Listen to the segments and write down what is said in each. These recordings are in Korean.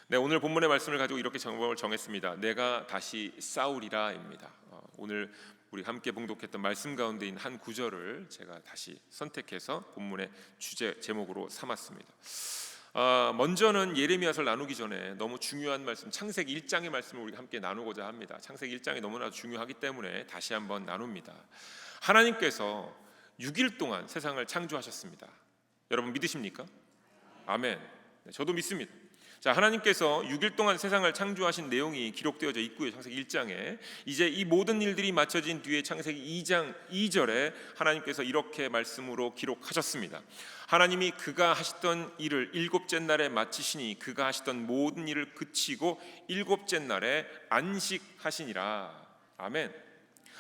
네, 오늘 본문의 말씀을 가지고 이렇게 제목을 정했습니다. 내가 다시 싸우리라입니다. 오늘 우리 함께 봉독했던 말씀 가운데인 한 구절을 제가 다시 선택해서 본문의 주제 제목으로 삼았습니다. 먼저는 예레미야서를 나누기 전에 너무 중요한 말씀, 창세기 1장의 말씀을 우리가 함께 나누고자 합니다. 창세기 1장이 너무나 중요하기 때문에 다시 한번 나눕니다. 하나님께서 6일 동안 세상을 창조하셨습니다. 여러분 믿으십니까? 아멘. 네, 저도 믿습니다. 자, 하나님께서 6일 동안 세상을 창조하신 내용이 기록되어져 있고요. 창세기 1장에 이제 이 모든 일들이 마쳐진 뒤에 창세기 2장 2절에 하나님께서 이렇게 말씀으로 기록하셨습니다. 하나님이 그가 하시던 일을 일곱째 날에 마치시니 그가 하시던 모든 일을 그치고 일곱째 날에 안식하시니라. 아멘.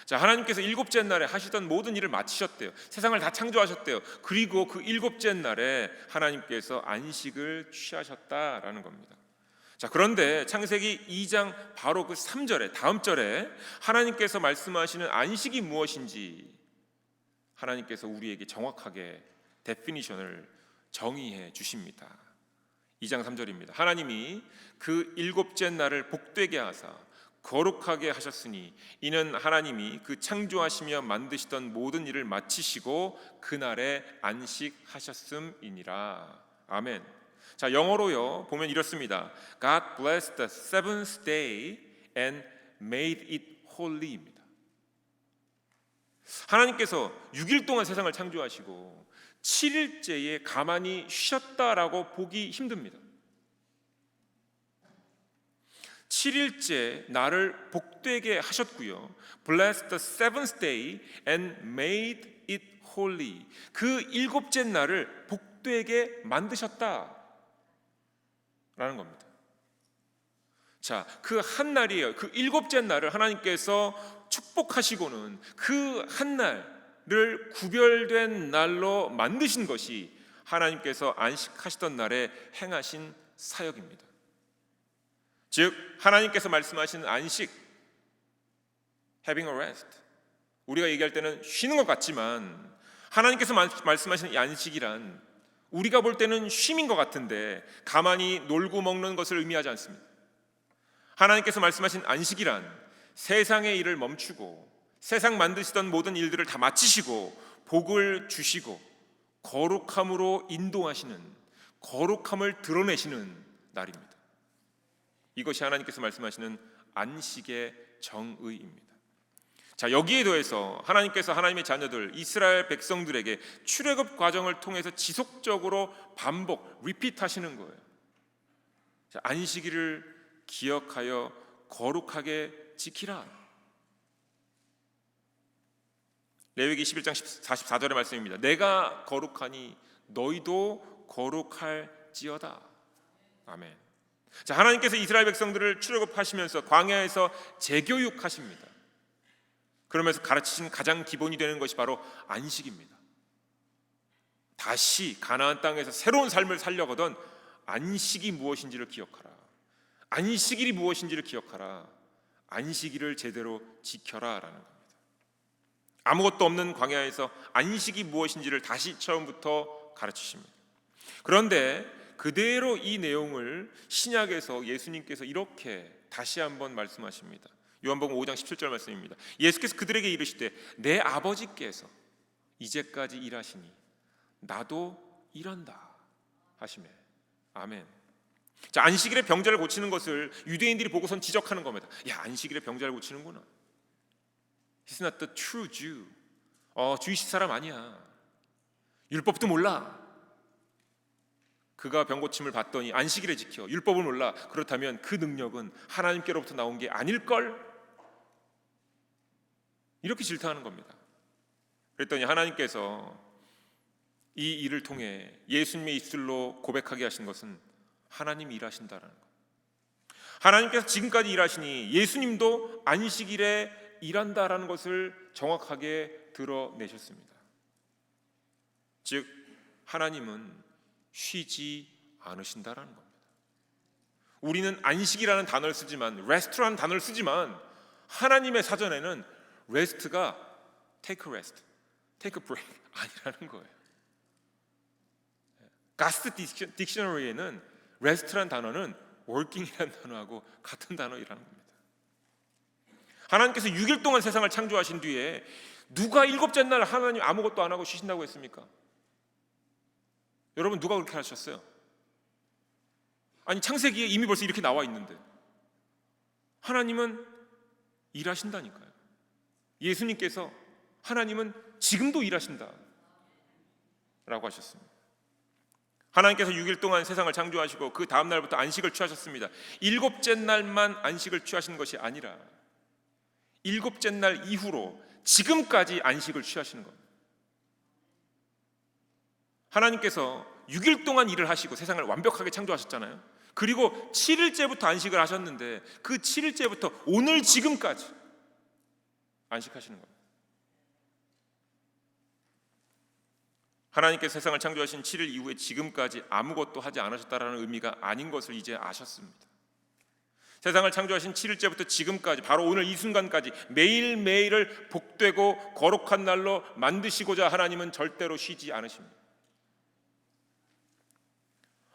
자, 하나님께서 일곱째 날에 하시던 모든 일을 마치셨대요. 세상을 다 창조하셨대요. 그리고 그 일곱째 날에 하나님께서 안식을 취하셨다라는 겁니다. 자, 그런데 창세기 2장 바로 그 3절에 다음 절에 하나님께서 말씀하시는 안식이 무엇인지 하나님께서 우리에게 정확하게 데피니션을 정의해 주십니다. 2장 3절입니다. 하나님이 그 일곱째 날을 복되게 하사 거룩하게 하셨으니 이는 하나님이 그 창조하시며 만드시던 모든 일을 마치시고 그날에 안식하셨음이니라. 아멘. 자, 영어로요 보면 이렇습니다. God blessed the seventh day and made it holy입니다. 하나님께서 6일 동안 세상을 창조하시고 7일째에 가만히 쉬셨다라고 보기 힘듭니다. 7일째 날을 복되게 하셨고요. Bless the seventh day and made it holy. 그 일곱째 날을 복되게 만드셨다라는 겁니다. 자, 그 한 날이에요. 그 일곱째 날을 하나님께서 축복하시고는 그 한 날을 구별된 날로 만드신 것이 하나님께서 안식하시던 날에 행하신 사역입니다. 즉 하나님께서 말씀하시는 안식, having a rest, 우리가 얘기할 때는 쉬는 것 같지만 하나님께서 말씀하시는 이 안식이란 우리가 볼 때는 쉼인 것 같은데 가만히 놀고 먹는 것을 의미하지 않습니다. 하나님께서 말씀하신 안식이란 세상의 일을 멈추고 세상 만드시던 모든 일들을 다 마치시고 복을 주시고 거룩함으로 인도하시는, 거룩함을 드러내시는 날입니다. 이것이 하나님께서 말씀하시는 안식의 정의입니다. 자, 여기에 더해서 하나님께서 하나님의 자녀들 이스라엘 백성들에게 출애굽 과정을 통해서 지속적으로 반복, 리피트 하시는 거예요. 자, 안식일을 기억하여 거룩하게 지키라. 레위기 11장 44절의 말씀입니다. 내가 거룩하니 너희도 거룩할지어다. 아멘. 자, 하나님께서 이스라엘 백성들을 출애굽하시면서 광야에서 재교육하십니다. 그러면서 가르치신 가장 기본이 되는 것이 바로 안식입니다. 다시 가나안 땅에서 새로운 삶을 살려거든 안식이 무엇인지를 기억하라. 안식일이 무엇인지를 기억하라. 안식일을 제대로 지켜라라는 겁니다. 아무것도 없는 광야에서 안식이 무엇인지를 다시 처음부터 가르치십니다. 그런데 그대로 이 내용을 신약에서 예수님께서 이렇게 다시 한번 말씀하십니다. 요한복음 5장 17절 말씀입니다. 예수께서 그들에게 이르시되 내 아버지께서 이제까지 일하시니 나도 일한다 하시매. 아멘. 자, 안식일에 병자를 고치는 것을 유대인들이 보고선 지적하는 겁니다. 야, 안식일에 병자를 고치는구나. He's not the true Jew. 주이식 사람 아니야. 율법도 몰라. 그가 병고침을 받더니 안식일에 지켜 율법을 몰라. 그렇다면 그 능력은 하나님께로부터 나온 게 아닐걸? 이렇게 질타하는 겁니다. 그랬더니 하나님께서 이 일을 통해 예수님의 입술로 고백하게 하신 것은 하나님이 일하신다라는 것. 하나님께서 지금까지 일하시니 예수님도 안식일에 일한다라는 것을 정확하게 드러내셨습니다. 즉 하나님은 쉬지 않으신다라는 겁니다. 우리는 안식이라는 단어를 쓰지만, rest라는 단어를 쓰지만 하나님의 사전에는 rest가 take a rest, take a break 아니라는 거예요. 가스트 딕셔너리에는 rest라는 단어는 working이라는 단어하고 같은 단어이라는 겁니다. 하나님께서 6일 동안 세상을 창조하신 뒤에 누가 일곱째 날 하나님 아무것도 안 하고 쉬신다고 했습니까? 여러분, 누가 그렇게 하셨어요? 아니, 창세기에 이미 벌써 이렇게 나와 있는데 하나님은 일하신다니까요. 예수님께서 하나님은 지금도 일하신다 라고 하셨습니다. 하나님께서 6일 동안 세상을 창조하시고 그 다음 날부터 안식을 취하셨습니다. 일곱째 날만 안식을 취하시는 것이 아니라 일곱째 날 이후로 지금까지 안식을 취하시는 겁니다. 하나님께서 6일 동안 일을 하시고 세상을 완벽하게 창조하셨잖아요. 그리고 7일째부터 안식을 하셨는데 그 7일째부터 오늘 지금까지 안식하시는 겁니다. 하나님께서 세상을 창조하신 7일 이후에 지금까지 아무것도 하지 않으셨다라는 의미가 아닌 것을 이제 아셨습니다. 세상을 창조하신 7일째부터 지금까지, 바로 오늘 이 순간까지 매일매일을 복되고 거룩한 날로 만드시고자 하나님은 절대로 쉬지 않으십니다.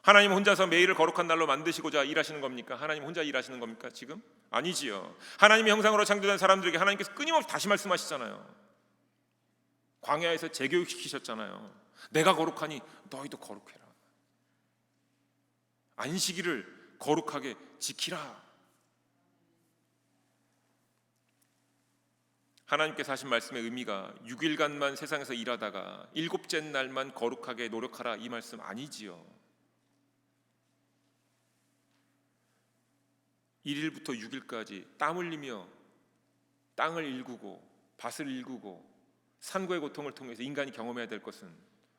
하나님 혼자서 매일을 거룩한 날로 만드시고자 일하시는 겁니까? 하나님 혼자 일하시는 겁니까? 지금? 아니지요. 하나님의 형상으로 창조된 사람들에게 하나님께서 끊임없이 다시 말씀하시잖아요. 광야에서 재교육시키셨잖아요. 내가 거룩하니 너희도 거룩해라. 안식일을 거룩하게 지키라. 하나님께서 하신 말씀의 의미가 6일간만 세상에서 일하다가 일곱째 날만 거룩하게 노력하라 이 말씀 아니지요. 1일부터 6일까지 땀 흘리며 땅을 일구고 밭을 일구고 산고의 고통을 통해서 인간이 경험해야 될 것은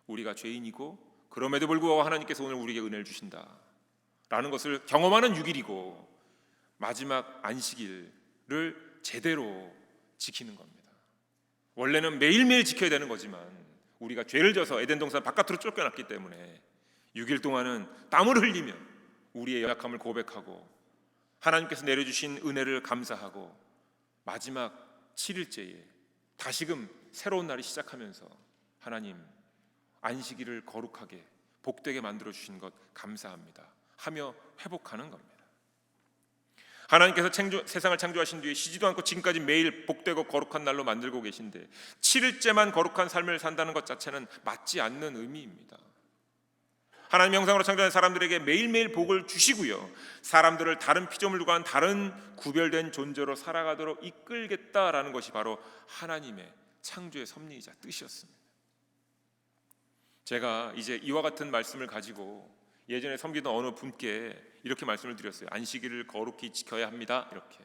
우리가 죄인이고 그럼에도 불구하고 하나님께서 오늘 우리에게 은혜를 주신다라는 것을 경험하는 6일이고 마지막 안식일을 제대로 지키는 겁니다. 원래는 매일매일 지켜야 되는 거지만 우리가 죄를 져서 에덴 동산 바깥으로 쫓겨났기 때문에 6일 동안은 땀을 흘리며 우리의 연약함을 고백하고 하나님께서 내려주신 은혜를 감사하고 마지막 7일째에 다시금 새로운 날이 시작하면서 하나님 안식일을 거룩하게 복되게 만들어 주신 것 감사합니다 하며 회복하는 겁니다. 하나님께서 세상을 창조하신 뒤에 쉬지도 않고 지금까지 매일 복되고 거룩한 날로 만들고 계신데 7일째만 거룩한 삶을 산다는 것 자체는 맞지 않는 의미입니다. 하나님의 형상으로 창조된 사람들에게 매일매일 복을 주시고요, 사람들을 다른 피조물과는 다른 구별된 존재로 살아가도록 이끌겠다라는 것이 바로 하나님의 창조의 섭리이자 뜻이었습니다. 제가 이제 이와 같은 말씀을 가지고 예전에 섬기던 어느 분께 이렇게 말씀을 드렸어요. 안식일을 거룩히 지켜야 합니다. 이렇게.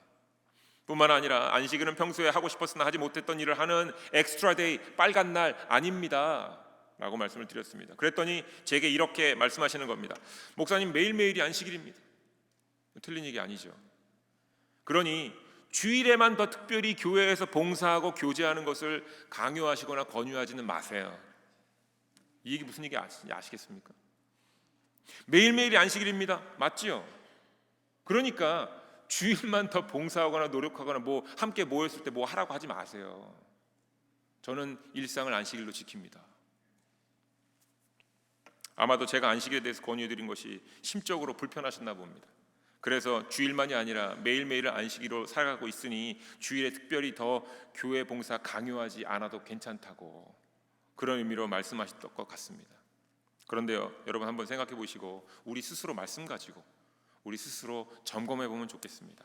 뿐만 아니라 안식일은 평소에 하고 싶었으나 하지 못했던 일을 하는 엑스트라 데이, 빨간 날 아닙니다 라고 말씀을 드렸습니다. 그랬더니 제게 이렇게 말씀하시는 겁니다. 목사님, 매일매일이 안식일입니다. 틀린 얘기 아니죠. 그러니 주일에만 더 특별히 교회에서 봉사하고 교제하는 것을 강요하시거나 권유하지는 마세요. 이 얘기 무슨 얘기 아시겠습니까? 매일매일이 안식일입니다. 맞지요? 그러니까 주일만 더 봉사하거나 노력하거나 뭐 함께 모였을 때 뭐 하라고 하지 마세요. 저는 일상을 안식일로 지킵니다. 아마도 제가 안식일에 대해서 권유해드린 것이 심적으로 불편하셨나 봅니다. 그래서 주일만이 아니라 매일매일을 안식일로 살아가고 있으니 주일에 특별히 더 교회 봉사 강요하지 않아도 괜찮다고 그런 의미로 말씀하셨던 것 같습니다. 그런데요, 여러분 한번 생각해 보시고 우리 스스로 말씀 가지고 우리 스스로 점검해 보면 좋겠습니다.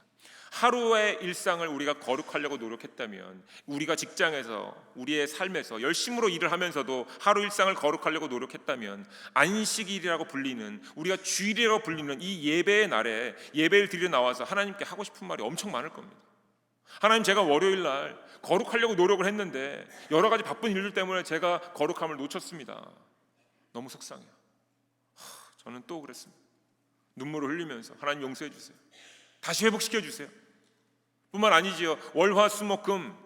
하루의 일상을 우리가 거룩하려고 노력했다면, 우리가 직장에서 우리의 삶에서 열심으로 일을 하면서도 하루 일상을 거룩하려고 노력했다면, 안식일이라고 불리는, 우리가 주일이라고 불리는 이 예배의 날에 예배를 드리러 나와서 하나님께 하고 싶은 말이 엄청 많을 겁니다. 하나님, 제가 월요일 날 거룩하려고 노력을 했는데 여러 가지 바쁜 일들 때문에 제가 거룩함을 놓쳤습니다. 너무 속상해요. 저는 또 그랬습니다. 눈물을 흘리면서 하나님 용서해 주세요. 다시 회복시켜 주세요. 뿐만 아니지요. 월화수목금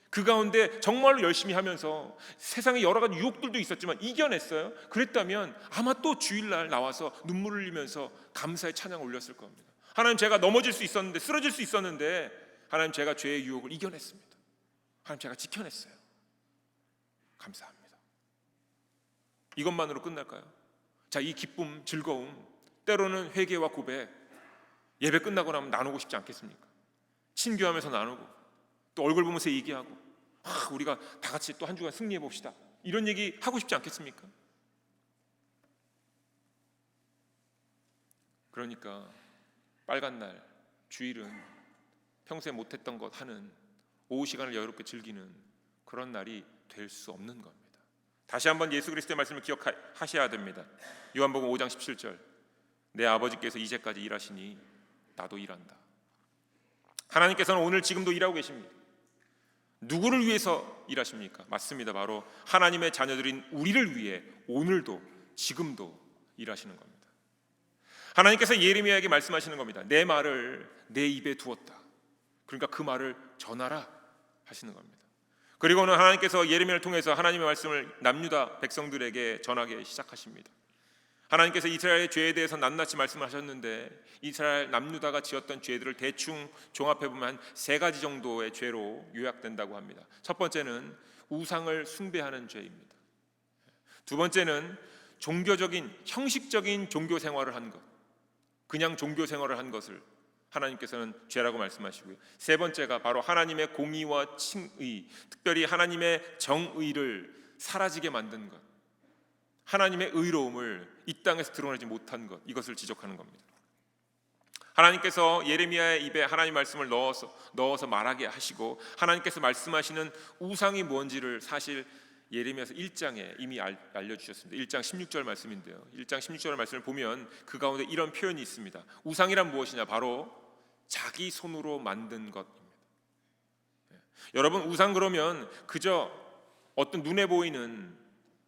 그 가운데 정말로 열심히 하면서 세상에 여러 가지 유혹들도 있었지만 이겨냈어요. 그랬다면 아마 또 주일날 나와서 눈물을 흘리면서 감사의 찬양을 올렸을 겁니다. 하나님, 제가 넘어질 수 있었는데, 쓰러질 수 있었는데 하나님, 제가 죄의 유혹을 이겨냈습니다. 하나님, 제가 지켜냈어요. 감사합니다. 이것만으로 끝날까요? 자, 이 기쁨, 즐거움, 때로는 회개와 고백, 예배 끝나고 나면 나누고 싶지 않겠습니까? 친교하면서 나누고 또 얼굴 보면서 얘기하고 우리가 다 같이 또 한 주간 승리해 봅시다, 이런 얘기 하고 싶지 않겠습니까? 그러니까 빨간 날, 주일은 평소에 못했던 것 하는, 오후 시간을 여유롭게 즐기는 그런 날이 될 수 없는 겁니다. 다시 한번 예수 그리스도의 말씀을 기억하셔야 됩니다. 요한복음 5장 17절, 내 아버지께서 이제까지 일하시니 나도 일한다. 하나님께서는 오늘 지금도 일하고 계십니다. 누구를 위해서 일하십니까? 맞습니다. 바로 하나님의 자녀들인 우리를 위해 오늘도 지금도 일하시는 겁니다. 하나님께서 예레미야에게 말씀하시는 겁니다. 내 말을 내 입에 두었다. 그러니까 그 말을 전하라 하시는 겁니다. 그리고는 하나님께서 예레미야를 통해서 하나님의 말씀을 남유다 백성들에게 전하기 시작하십니다. 하나님께서 이스라엘의 죄에 대해서 낱낱이 말씀을 하셨는데, 이스라엘 남유다가 지었던 죄들을 대충 종합해보면 한 3가지 정도의 죄로 요약된다고 합니다. 첫 번째는 우상을 숭배하는 죄입니다. 두 번째는 종교적인, 형식적인 종교 생활을 한 것, 그냥 종교 생활을 한 것을 하나님께서는 죄라고 말씀하시고요. 세 번째가 바로 하나님의 공의와 칭의, 특별히 하나님의 정의를 사라지게 만든 것, 하나님의 의로움을 이 땅에서 드러내지 못한 것, 이것을 지적하는 겁니다. 하나님께서 예레미야의 입에 하나님 말씀을 넣어서 말하게 하시고, 하나님께서 말씀하시는 우상이 뭔지를 사실 예레미야서 1장에 이미 알려주셨습니다. 1장 16절 말씀인데요, 1장 16절 말씀을 보면 그 가운데 이런 표현이 있습니다. 우상이란 무엇이냐? 바로 자기 손으로 만든 것입니다. 여러분, 우상 그러면 그저 어떤 눈에 보이는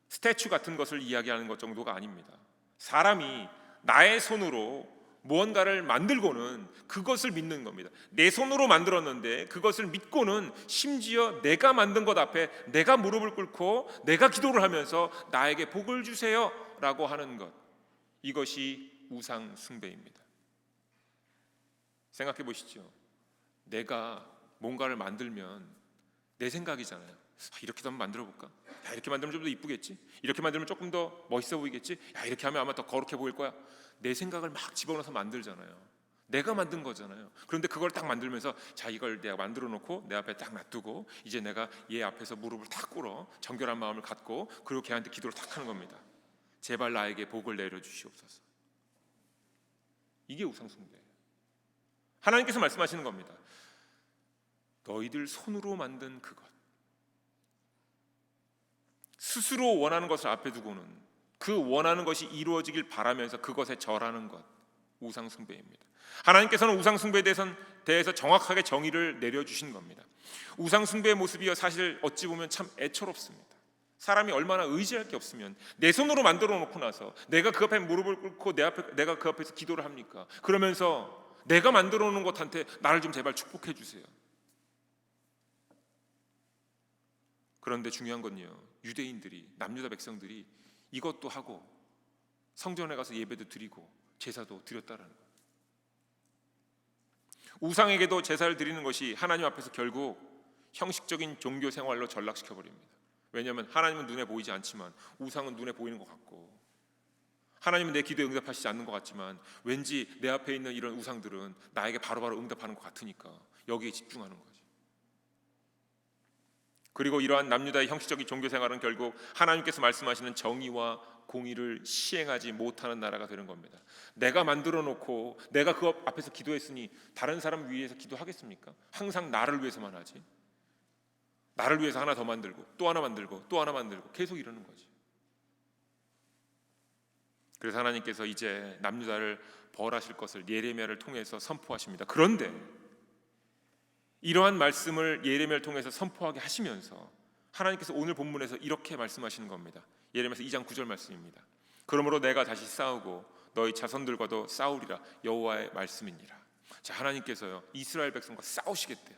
스태츄 같은 것을 이야기하는 것 정도가 아닙니다. 사람이 나의 손으로 무언가를 만들고는 그것을 믿는 겁니다. 내 손으로 만들었는데 그것을 믿고는 심지어 내가 만든 것 앞에 내가 무릎을 꿇고 내가 기도를 하면서 나에게 복을 주세요 라고 하는 것, 이것이 우상 숭배입니다. 생각해 보시죠. 내가 뭔가를 만들면 내 생각이잖아요. 이렇게 한번 만들어 볼까? 이렇게 만들면 좀 더 이쁘겠지? 이렇게 만들면 조금 더 멋있어 보이겠지? 이렇게 하면 아마 더 거룩해 보일 거야. 내 생각을 막 집어넣어서 만들잖아요. 내가 만든 거잖아요. 그런데 그걸 딱 만들면서 자, 이걸 내가 만들어 놓고 내 앞에 딱 놔두고 이제 내가 얘 앞에서 무릎을 탁 꿇어 정결한 마음을 갖고 그리고 걔한테 기도를 탁 하는 겁니다. 제발 나에게 복을 내려 주시옵소서. 이게 우상숭배예요. 하나님께서 말씀하시는 겁니다. 너희들 손으로 만든 그것, 스스로 원하는 것을 앞에 두고는 그 원하는 것이 이루어지길 바라면서 그것에 절하는 것, 우상 숭배입니다. 하나님께서는 우상 숭배에 대해서 정확하게 정의를 내려주신 겁니다. 우상 숭배의 모습이 사실 어찌 보면 참 애처롭습니다. 사람이 얼마나 의지할 게 없으면 내 손으로 만들어 놓고 나서 내가 그 앞에 무릎을 꿇고 내가 그 앞에서 기도를 합니까? 그러면서 내가 만들어 놓은 것한테 나를 좀 제발 축복해 주세요. 그런데 중요한 건요, 유대인들이, 남유다 백성들이 이것도 하고 성전에 가서 예배도 드리고 제사도 드렸다라는 거예요. 우상에게도 제사를 드리는 것이 하나님 앞에서 결국 형식적인 종교 생활로 전락시켜 버립니다. 왜냐하면 하나님은 눈에 보이지 않지만 우상은 눈에 보이는 것 같고, 하나님은 내 기도에 응답하시지 않는 것 같지만 왠지 내 앞에 있는 이런 우상들은 나에게 바로바로 응답하는 것 같으니까 여기에 집중하는 거지. 그리고 이러한 남유다의 형식적인 종교생활은 결국 하나님께서 말씀하시는 정의와 공의를 시행하지 못하는 나라가 되는 겁니다. 내가 만들어 놓고 내가 그 앞에서 기도했으니 다른 사람 위해서 기도하겠습니까? 항상 나를 위해서만 하지. 나를 위해서 하나 더 만들고 또 하나 만들고 또 하나 만들고 계속 이러는 거지. 그래서 하나님께서 이제 남유다를 벌하실 것을 예레미야를 통해서 선포하십니다. 그런데 이러한 말씀을 예레미야를 통해서 선포하게 하시면서 하나님께서 오늘 본문에서 이렇게 말씀하시는 겁니다. 예레미야서 2장 9절 말씀입니다. 그러므로 내가 다시 싸우고 너희 자손들과도 싸우리라, 여호와의 말씀이니라. 자, 하나님께서요 이스라엘 백성과 싸우시겠대요.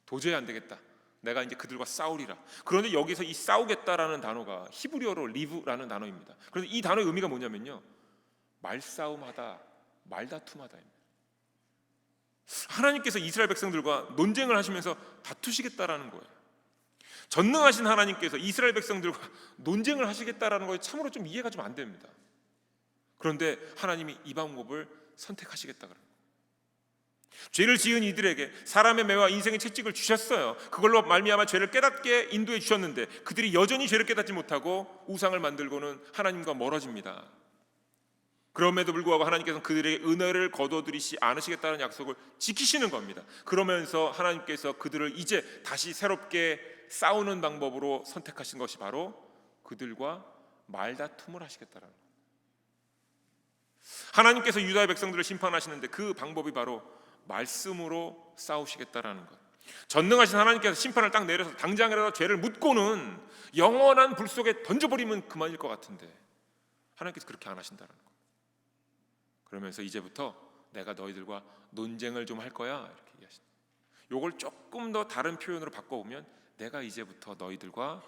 도저히 안 되겠다, 내가 이제 그들과 싸우리라. 그런데 여기서 이 싸우겠다라는 단어가 히브리어로 리브라는 단어입니다. 그런데 이 단어의 의미가 뭐냐면요, 말싸움하다, 말다툼하다입니다. 하나님께서 이스라엘 백성들과 논쟁을 하시면서 다투시겠다라는 거예요. 전능하신 하나님께서 이스라엘 백성들과 논쟁을 하시겠다라는 거에 참으로 좀 이해가 좀 안 됩니다. 그런데 하나님이 이 방법을 선택하시겠다 그러는 거예요. 죄를 지은 이들에게 사람의 매와 인생의 채찍을 주셨어요. 그걸로 말미암아 죄를 깨닫게 인도해 주셨는데 그들이 여전히 죄를 깨닫지 못하고 우상을 만들고는 하나님과 멀어집니다. 그럼에도 불구하고 하나님께서는 그들에게 은혜를 거둬들이지 않으시겠다는 약속을 지키시는 겁니다. 그러면서 하나님께서 그들을 이제 다시 새롭게 싸우는 방법으로 선택하신 것이 바로 그들과 말다툼을 하시겠다는 거예요. 하나님께서 유다의 백성들을 심판하시는데 그 방법이 바로 말씀으로 싸우시겠다라는 것. 전능하신 하나님께서 심판을 딱 내려서 당장이라도 죄를 묻고는 영원한 불 속에 던져버리면 그만일 것 같은데 하나님께서 그렇게 안 하신다는 것. 그러면서 이제부터 내가 너희들과 논쟁을 좀 할 거야 이렇게 얘기하십니다. 요걸 조금 더 다른 표현으로 바꿔보면 내가 이제부터 너희들과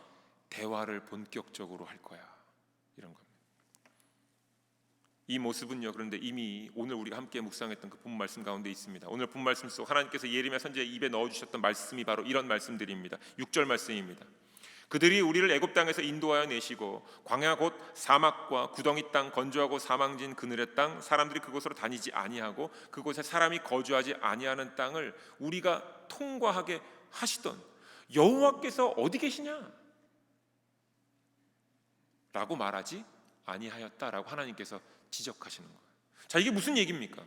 대화를 본격적으로 할 거야 이런 겁니다. 이 모습은요, 그런데 이미 오늘 우리가 함께 묵상했던 그 본 말씀 가운데 있습니다. 오늘 본 말씀 속 하나님께서 예레미야 선지자의 입에 넣어주셨던 말씀이 바로 이런 말씀들입니다. 6절 말씀입니다. 그들이 우리를 애굽 땅에서 인도하여 내시고 광야 곧 사막과 구덩이 땅 건조하고 사망진 그늘의 땅 사람들이 그곳으로 다니지 아니하고 그곳에 사람이 거주하지 아니하는 땅을 우리가 통과하게 하시던 여호와께서 어디 계시냐? 라고 말하지 아니하였다라고 하나님께서 지적하시는 거예요. 자, 이게 무슨 얘기입니까?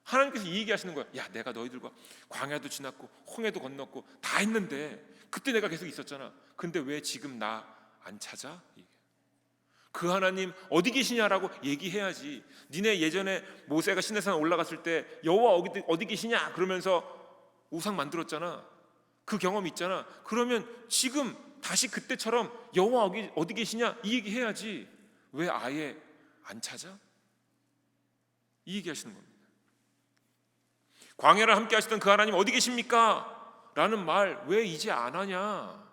하나님께서 이 얘기하시는 거야. 야, 내가 너희들과 광야도 지났고 홍해도 건넜고 다 했는데 그때 내가 계속 있었잖아. 근데 왜 지금 나 안 찾아? 그 하나님 어디 계시냐라고 얘기해야지. 니네 예전에 모세가 시내산 올라갔을 때 여호와 어디 계시냐 그러면서 우상 만들었잖아. 그 경험 있잖아. 그러면 지금 다시 그때처럼 여호와 어디 계시냐 이 얘기 해야지. 왜 아예 안 찾아? 이 얘기하시는 겁니다. 광야를 함께 하시던 그 하나님 어디 계십니까? 라는 말 왜 이제 안 하냐?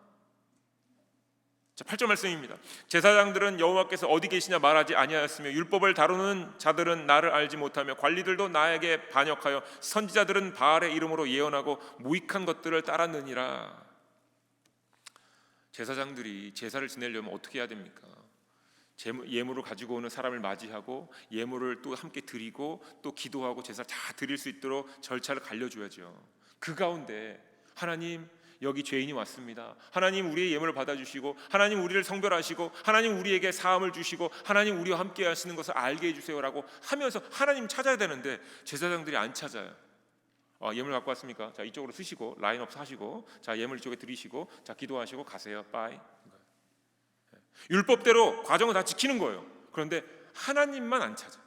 자, 8절 말씀입니다. 제사장들은 여호와께서 어디 계시냐 말하지 아니하였으며 율법을 다루는 자들은 나를 알지 못하며 관리들도 나에게 반역하여 선지자들은 바알의 이름으로 예언하고 무익한 것들을 따랐느니라. 제사장들이 제사를 지내려면 어떻게 해야 됩니까? 예물을 가지고 오는 사람을 맞이하고 예물을 또 함께 드리고 또 기도하고 제사를 다 드릴 수 있도록 절차를 갈려줘야죠. 그 가운데 하나님 여기 죄인이 왔습니다. 하나님 우리의 예물을 받아주시고 하나님 우리를 성별하시고 하나님 우리에게 사함을 주시고 하나님 우리와 함께 하시는 것을 알게 해주세요라고 하면서 하나님 찾아야 되는데 제사장들이 안 찾아요. 예물 갖고 왔습니까? 자, 이쪽으로 쓰시고 라인업 하시고 자, 예물 이쪽에 드리시고 자, 기도하시고 가세요. 빠이. 율법대로 과정을 다 지키는 거예요. 그런데 하나님만 안 찾아.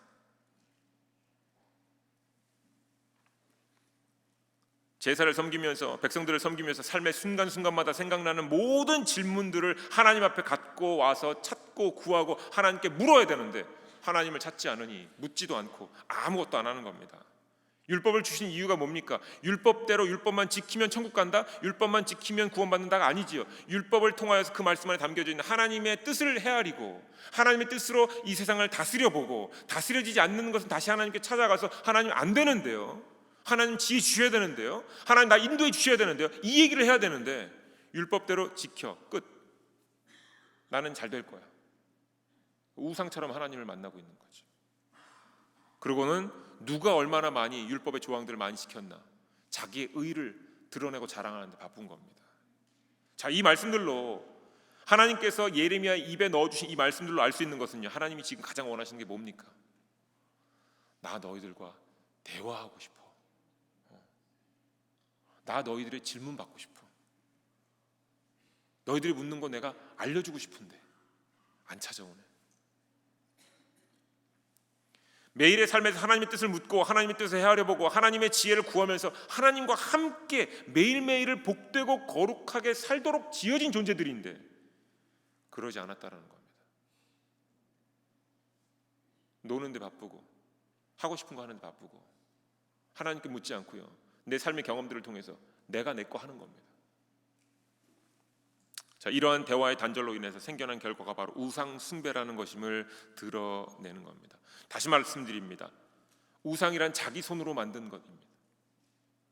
제사를 섬기면서 백성들을 섬기면서 삶의 순간순간마다 생각나는 모든 질문들을 하나님 앞에 갖고 와서 찾고 구하고 하나님께 물어야 되는데 하나님을 찾지 않으니 묻지도 않고 아무것도 안 하는 겁니다. 율법을 주신 이유가 뭡니까? 율법대로 율법만 지키면 천국 간다? 율법만 지키면 구원받는다가 아니지요. 율법을 통하여서 그 말씀 안에 담겨져 있는 하나님의 뜻을 헤아리고 하나님의 뜻으로 이 세상을 다스려보고 다스려지지 않는 것은 다시 하나님께 찾아가서 하나님 안 되는데요, 하나님 지혜 주셔야 되는데요, 하나님 나 인도해 주셔야 되는데요, 이 얘기를 해야 되는데 율법대로 지켜 끝. 나는 잘 될 거야. 우상처럼 하나님을 만나고 있는 거죠. 그리고는 누가 얼마나 많이 율법의 조항들을 많이 지켰나 자기의 의를 드러내고 자랑하는데 바쁜 겁니다. 자, 이 말씀들로 하나님께서 예레미야 입에 넣어주신 이 말씀들로 알 수 있는 것은요, 하나님이 지금 가장 원하시는 게 뭡니까? 나 너희들과 대화하고 싶어. 나 너희들의 질문 받고 싶어. 너희들이 묻는 거 내가 알려주고 싶은데 안 찾아오네. 매일의 삶에서 하나님의 뜻을 묻고 하나님의 뜻을 헤아려보고 하나님의 지혜를 구하면서 하나님과 함께 매일매일을 복되고 거룩하게 살도록 지어진 존재들인데 그러지 않았다는 겁니다. 노는데 바쁘고 하고 싶은 거 하는데 바쁘고 하나님께 묻지 않고요, 내 삶의 경험들을 통해서 내가 내 거 하는 겁니다. 자, 이러한 대화의 단절로 인해서 생겨난 결과가 바로 우상 숭배라는 것임을 드러내는 겁니다. 다시 말씀드립니다. 우상이란 자기 손으로 만든 것입니다.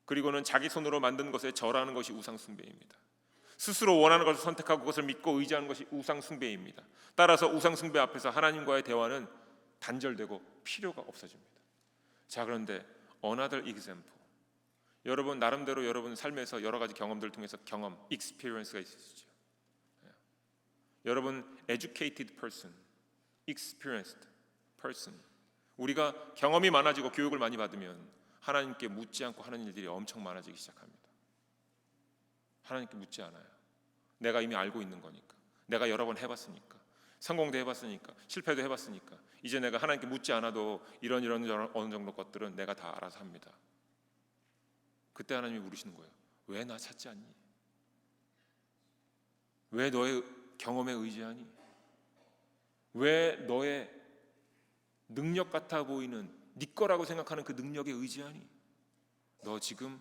그리고는 자기 손으로 만든 것에 절하는 것이 우상 숭배입니다. 스스로 원하는 것을 선택하고 그것을 믿고 의지하는 것이 우상 숭배입니다. 따라서 우상 숭배 앞에서 하나님과의 대화는 단절되고 필요가 없어집니다. 자, 그런데 another example, 여러분 나름대로 여러분 삶에서 여러 가지 경험들을 통해서 경험, experience가 있으시죠. 여러분 educated person, experienced person. 우리가 경험이 많아지고 교육을 많이 받으면 하나님께 묻지 않고 하는 일들이 엄청 많아지기 시작합니다. 하나님께 묻지 않아요. 내가 이미 알고 있는 거니까. 내가 여러 번 해봤으니까. 성공도 해봤으니까. 실패도 해봤으니까. 이제 내가 하나님께 묻지 않아도 이런 어느 정도 것들은 내가 다 알아서 합니다. 그때 하나님이 물으시는 거예요. 왜 나 찾지 않니? 왜 너의 경험에 의지하니? 왜 너의 능력 같아 보이는 네 거라고 생각하는 그 능력에 의지하니? 너 지금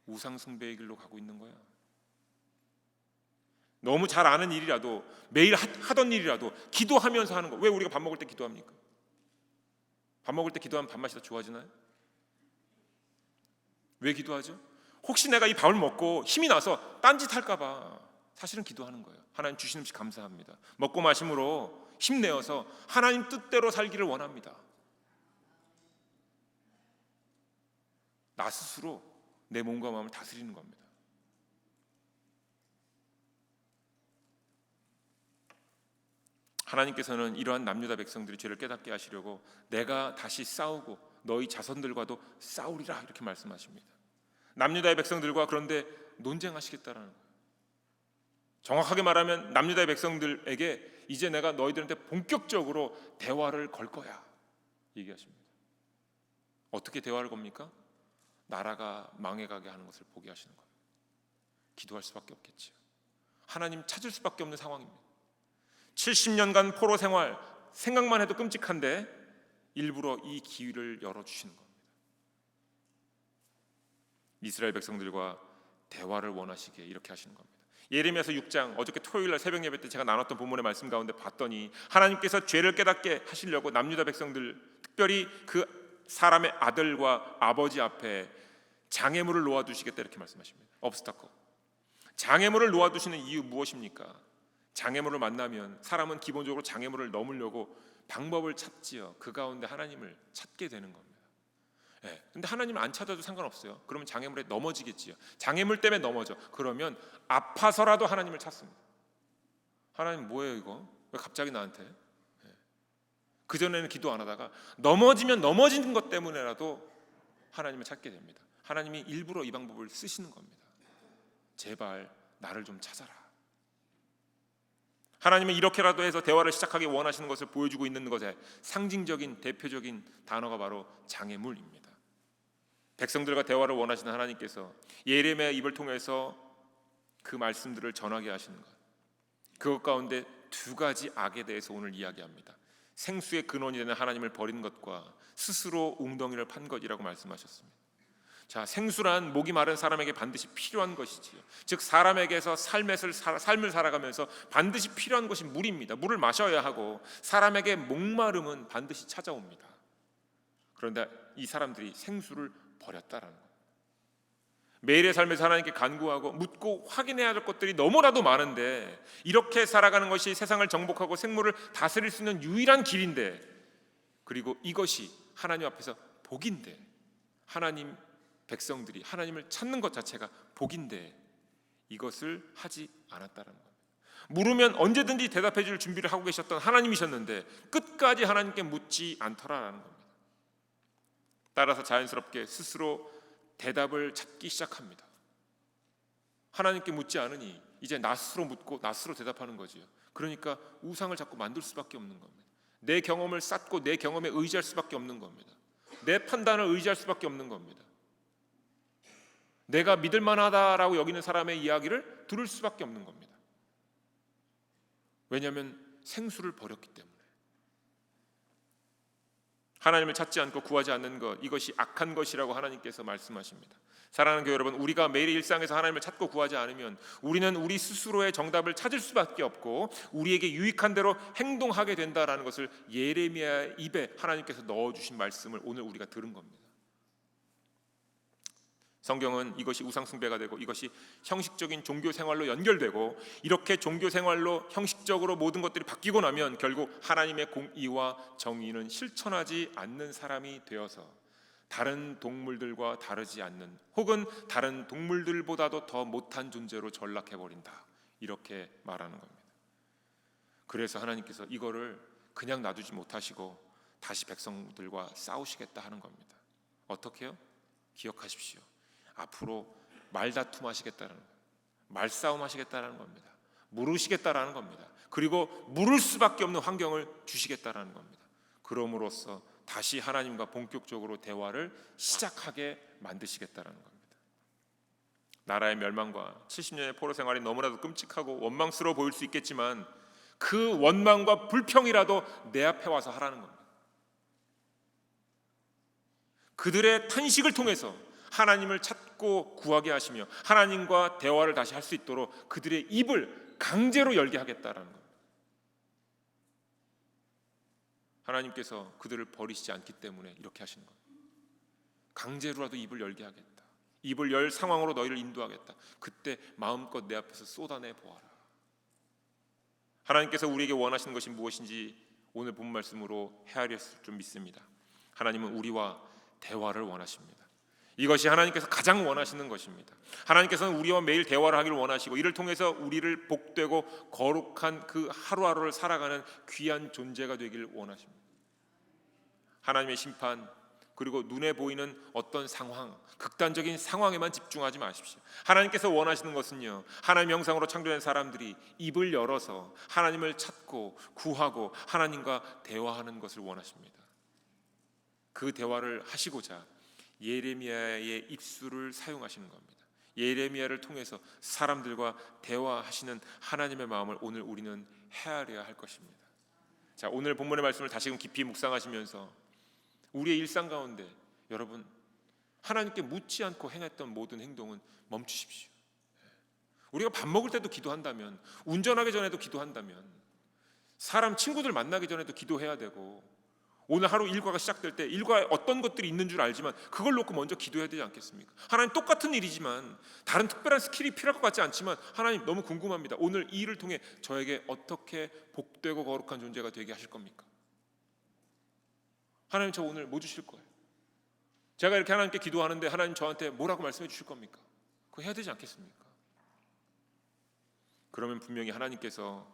우상 숭배의 길로 가고 있는 거야. 너무 잘 아는 일이라도 매일 하던 일이라도 기도하면서 하는 거. 왜 우리가 밥 먹을 때 기도합니까? 밥 먹을 때 기도하면 밥맛이 더 좋아지나요? 왜 기도하죠? 혹시 내가 이 밥을 먹고 힘이 나서 딴짓 할까 봐 사실은 기도하는 거예요. 하나님 주신 음식 감사합니다. 먹고 마심으로 힘내어서 하나님 뜻대로 살기를 원합니다. 나 스스로 내 몸과 마음을 다스리는 겁니다. 하나님께서는 이러한 남유다 백성들이 죄를 깨닫게 하시려고 내가 다시 싸우고 너희 자손들과도 싸우리라 이렇게 말씀하십니다. 남유다의 백성들과 그런데 논쟁하시겠다라는 거예요. 정확하게 말하면 남유다의 백성들에게 이제 내가 너희들한테 본격적으로 대화를 걸 거야 얘기하십니다. 어떻게 대화를 겁니까? 나라가 망해가게 하는 것을 보게 하시는 겁니다. 기도할 수밖에 없겠지요. 하나님 찾을 수밖에 없는 상황입니다. 70년간 포로 생활 생각만 해도 끔찍한데 일부러 이 기회를 열어주시는 겁니다. 이스라엘 백성들과 대화를 원하시기에 이렇게 하시는 겁니다. 예레미야서 6장 어저께 토요일날 새벽 예배 때 제가 나눴던 본문의 말씀 가운데 봤더니 하나님께서 죄를 깨닫게 하시려고 남유다 백성들 특별히 그 사람의 아들과 아버지 앞에 장애물을 놓아두시겠다 이렇게 말씀하십니다. obstacle. 장애물을 놓아두시는 이유 무엇입니까? 장애물을 만나면 사람은 기본적으로 장애물을 넘으려고 방법을 찾지요. 그 가운데 하나님을 찾게 되는 겁니다. 근데 하나님을 안 찾아도 상관없어요. 그러면 장애물에 넘어지겠지요. 장애물 때문에 넘어져. 그러면 아파서라도 하나님을 찾습니다. 하나님 뭐예요 이거? 왜 갑자기 나한테? 그전에는 기도 안 하다가 넘어지면 넘어지는 것 때문에라도 하나님을 찾게 됩니다. 하나님이 일부러 이 방법을 쓰시는 겁니다. 제발 나를 좀 찾아라. 하나님은 이렇게라도 해서 대화를 시작하기 원하시는 것을 보여주고 있는 것에 상징적인 대표적인 단어가 바로 장애물입니다. 백성들과 대화를 원하시는 하나님께서 예레미야 입을 통해서 그 말씀들을 전하게 하시는 것, 그것 가운데 두 가지 악에 대해서 오늘 이야기합니다. 생수의 근원이 되는 하나님을 버린 것과 스스로 웅덩이를 판 것이라고 말씀하셨습니다. 자, 생수란 목이 마른 사람에게 반드시 필요한 것이지요. 즉 사람에게서 삶을 살아가면서 반드시 필요한 것이 물입니다. 물을 마셔야 하고 사람에게 목마름은 반드시 찾아옵니다. 그런데 이 사람들이 생수를 버렸다라는 거예요. 매일의 삶에서 하나님께 간구하고 묻고 확인해야 할 것들이 너무나도 많은데 이렇게 살아가는 것이 세상을 정복하고 생물을 다스릴 수 있는 유일한 길인데, 그리고 이것이 하나님 앞에서 복인데, 하나님 백성들이 하나님을 찾는 것 자체가 복인데 이것을 하지 않았다는 겁니다. 물으면 언제든지 대답해 줄 준비를 하고 계셨던 하나님이셨는데 끝까지 하나님께 묻지 않더라라는 겁니다. 따라서 자연스럽게 스스로 대답을 찾기 시작합니다. 하나님께 묻지 않으니 이제 나 스스로 묻고 나 스스로 대답하는 거지요. 그러니까 우상을 자꾸 만들 수밖에 없는 겁니다. 내 경험을 쌓고 내 경험에 의지할 수밖에 없는 겁니다. 내 판단을 의지할 수밖에 없는 겁니다. 내가 믿을 만하다라고 여기는 사람의 이야기를 들을 수밖에 없는 겁니다. 왜냐하면 생수를 버렸기 때문에. 하나님을 찾지 않고 구하지 않는 것, 이것이 악한 것이라고 하나님께서 말씀하십니다. 사랑하는 교회 여러분, 우리가 매일 일상에서 하나님을 찾고 구하지 않으면 우리는 우리 스스로의 정답을 찾을 수밖에 없고 우리에게 유익한 대로 행동하게 된다라는 것을 예레미야의 입에 하나님께서 넣어주신 말씀을 오늘 우리가 들은 겁니다. 성경은 이것이 우상숭배가 되고 이것이 형식적인 종교 생활로 연결되고 이렇게 종교 생활로 형식적으로 모든 것들이 바뀌고 나면 결국 하나님의 공의와 정의는 실천하지 않는 사람이 되어서 다른 동물들과 다르지 않는, 혹은 다른 동물들보다도 더 못한 존재로 전락해버린다, 이렇게 말하는 겁니다. 그래서 하나님께서 이거를 그냥 놔두지 못하시고 다시 백성들과 싸우시겠다 하는 겁니다. 어떻게요? 기억하십시오. 앞으로 말다툼 하시겠다는 거예요. 말싸움 하시겠다는 겁니다. 물으시겠다라는 겁니다. 그리고 물을 수밖에 없는 환경을 주시겠다라는 겁니다. 그럼으로써 다시 하나님과 본격적으로 대화를 시작하게 만드시겠다라는 겁니다. 나라의 멸망과 70년의 포로 생활이 너무나도 끔찍하고 원망스러워 보일 수 있겠지만 그 원망과 불평이라도 내 앞에 와서 하라는 겁니다. 그들의 탄식을 통해서 하나님을 찾고 구하게 하시며 하나님과 대화를 다시 할 수 있도록 그들의 입을 강제로 열게 하겠다라는 겁니다. 하나님께서 그들을 버리시지 않기 때문에 이렇게 하시는 겁니다. 강제로라도 입을 열게 하겠다. 입을 열 상황으로 너희를 인도하겠다. 그때 마음껏 내 앞에서 쏟아내 보아라. 하나님께서 우리에게 원하시는 것이 무엇인지 오늘 본 말씀으로 헤아렸을 줄 믿습니다. 하나님은 우리와 대화를 원하십니다. 이것이 하나님께서 가장 원하시는 것입니다. 하나님께서는 우리와 매일 대화를 하기를 원하시고 이를 통해서 우리를 복되고 거룩한 그 하루하루를 살아가는 귀한 존재가 되기를 원하십니다. 하나님의 심판, 그리고 눈에 보이는 어떤 상황, 극단적인 상황에만 집중하지 마십시오. 하나님께서 원하시는 것은요, 하나님의 형상으로 창조된 사람들이 입을 열어서 하나님을 찾고 구하고 하나님과 대화하는 것을 원하십니다. 그 대화를 하시고자 예레미야의 입술을 사용하시는 겁니다. 예레미야를 통해서 사람들과 대화하시는 하나님의 마음을 오늘 우리는 헤아려야 할 것입니다. 자, 오늘 본문의 말씀을 다시금 깊이 묵상하시면서 우리의 일상 가운데 여러분 하나님께 묻지 않고 행했던 모든 행동은 멈추십시오. 우리가 밥 먹을 때도 기도한다면, 운전하기 전에도 기도한다면, 사람 친구들 만나기 전에도 기도해야 되고, 오늘 하루 일과가 시작될 때 일과에 어떤 것들이 있는 줄 알지만 그걸 놓고 먼저 기도해야 되지 않겠습니까? 하나님, 똑같은 일이지만 다른 특별한 스킬이 필요할 것 같지 않지만 하나님, 너무 궁금합니다. 오늘 이 일을 통해 저에게 어떻게 복되고 거룩한 존재가 되게 하실 겁니까? 하나님, 저 오늘 뭐 주실 거예요? 제가 이렇게 하나님께 기도하는데 하나님 저한테 뭐라고 말씀해 주실 겁니까? 그거 해야 되지 않겠습니까? 그러면 분명히 하나님께서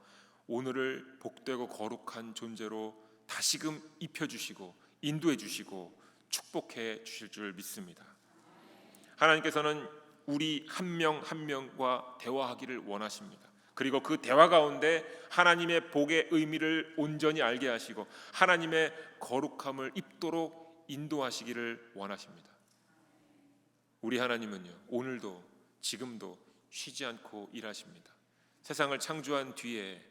오늘을 복되고 거룩한 존재로 다시금 입혀주시고 인도해 주시고 축복해 주실 줄 믿습니다. 하나님께서는 우리 한 명 한 명과 대화하기를 원하십니다. 그리고 그 대화 가운데 하나님의 복의 의미를 온전히 알게 하시고 하나님의 거룩함을 입도록 인도하시기를 원하십니다. 우리 하나님은요, 오늘도 지금도 쉬지 않고 일하십니다. 세상을 창조한 뒤에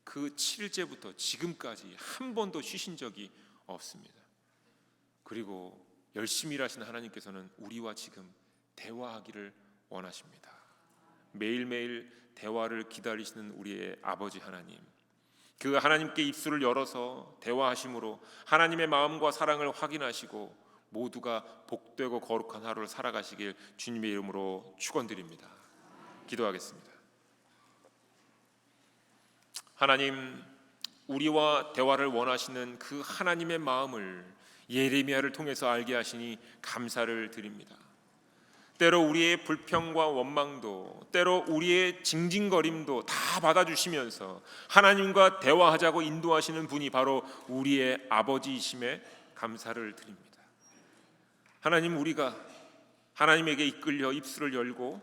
그 7일째부터 지금까지 한 번도 쉬신 적이 없습니다. 그리고 열심히 일하시는 하나님께서는 우리와 지금 대화하기를 원하십니다. 매일매일 대화를 기다리시는 우리의 아버지 하나님, 그 하나님께 입술을 열어서 대화하심으로 하나님의 마음과 사랑을 확인하시고 모두가 복되고 거룩한 하루를 살아가시길 주님의 이름으로 축원드립니다. 기도하겠습니다. 하나님, 우리와 대화를 원하시는 그 하나님의 마음을 예레미야를 통해서 알게 하시니 감사를 드립니다. 때로 우리의 불평과 원망도, 때로 우리의 징징거림도 다 받아주시면서 하나님과 대화하자고 인도하시는 분이 바로 우리의 아버지이심에 감사를 드립니다. 하나님, 우리가 하나님에게 이끌려 입술을 열고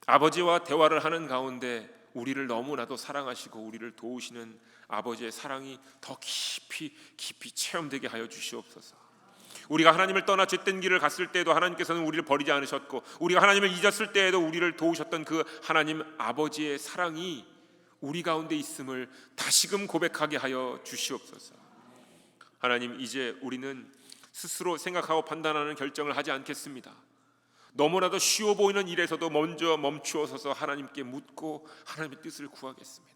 아버지와 대화를 하는 가운데 우리를 너무나도 사랑하시고 우리를 도우시는 아버지의 사랑이 더 깊이 체험되게 하여 주시옵소서. 우리가 하나님을 떠나 죄된 길을 갔을 때에도 하나님께서는 우리를 버리지 않으셨고, 우리가 하나님을 잊었을 때에도 우리를 도우셨던 그 하나님 아버지의 사랑이 우리 가운데 있음을 다시금 고백하게 하여 주시옵소서. 하나님, 이제 우리는 스스로 생각하고 판단하는 결정을 하지 않겠습니다. 너무나도 쉬워 보이는 일에서도 먼저 멈추어 서서 하나님께 묻고 하나님의 뜻을 구하겠습니다.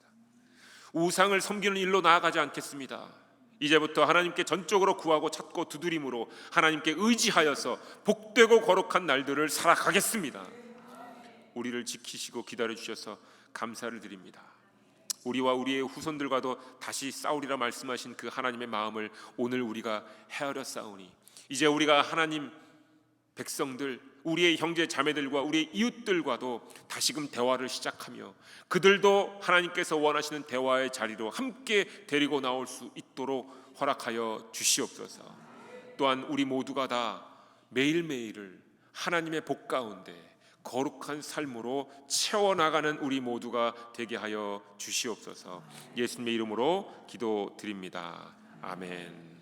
우상을 섬기는 일로 나아가지 않겠습니다. 이제부터 하나님께 전적으로 구하고 찾고 두드림으로 하나님께 의지하여서 복되고 거룩한 날들을 살아가겠습니다. 우리를 지키시고 기다려주셔서 감사를 드립니다. 우리와 우리의 후손들과도 다시 싸우리라 말씀하신 그 하나님의 마음을 오늘 우리가 헤아려 싸우니 이제 우리가 하나님 백성들, 우리의 형제 자매들과 우리의 이웃들과도 다시금 대화를 시작하며 그들도 하나님께서 원하시는 대화의 자리로 함께 데리고 나올 수 있도록 허락하여 주시옵소서. 또한 우리 모두가 다 매일매일을 하나님의 복 가운데 거룩한 삶으로 채워나가는 우리 모두가 되게 하여 주시옵소서. 예수님의 이름으로 기도드립니다. 아멘.